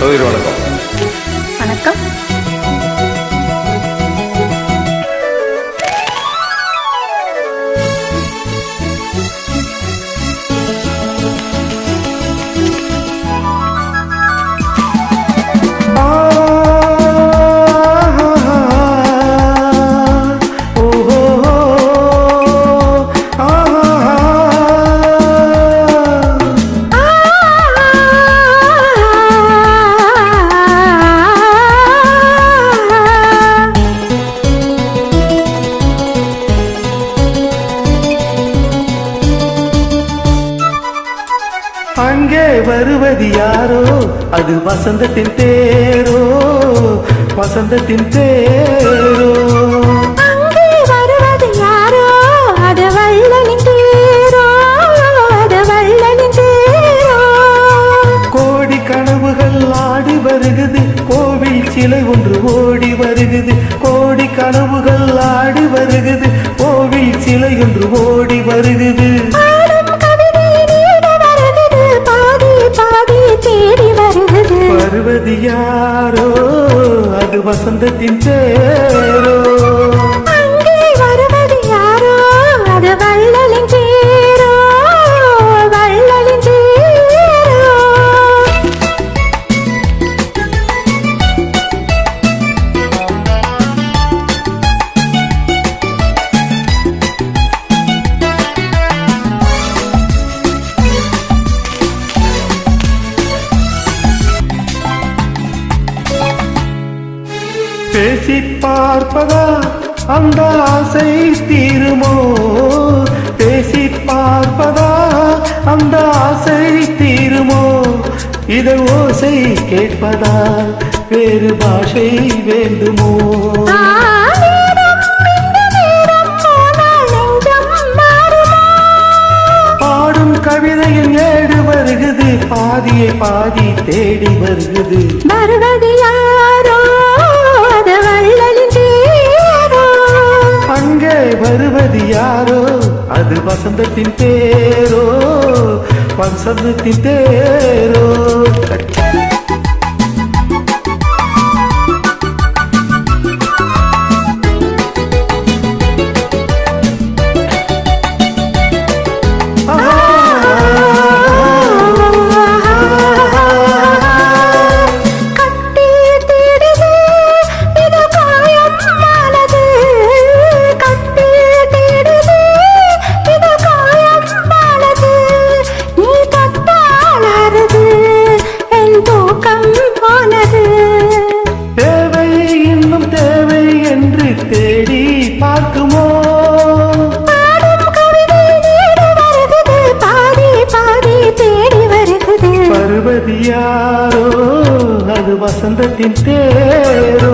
வணக்கம். வணக்கம். அங்கே வருவது யாரோ, அது வசந்தத்தின் தேரோ, வசந்தத்தின் தேரோ. அங்கே வருவது யாரோ, அது வள்ளலின் தேரோ, அது வள்ளலின் தேரோ. கோடி கனவுகள் ஆடி வருகுது, கோவில் சிலை ஒன்று ஓடி வருகுது. கோடி கனவுகள் ஆடி வருகுது, கோவில் சிலை ஒன்று ஓடி வருகுது. வருவது யாரோ, அது வசந்தத்தின் தேரோ. அங்கே வருவது யாரோ, அது வள்ளலின் தேரோ, வள்ளலின் தேரோ. பேசி பார்ப்பதா அந்த ஆசை தீருமோ, பேசி பார்ப்பதா அந்த ஆசை தீருமோ. இதை ஓசை கேட்பதா வேறு பாஷை வேண்டுமோ. பாடும் கவிதையில் ஏடு வருகுது, பாதியை பாதி தேடி வருகுது. வருவது யாரோ, அது வள்ளலின் தேரோ. அங்கே வருவது யாரோ, அது வசந்தத்தின் தேரோ, வசந்தத்தின் தேரோ. தேவை இன்னும் தேவை என்று தேடி பார்க்குமோ. வருவது யாரோ, அது வசந்தத்தின் தேரோ.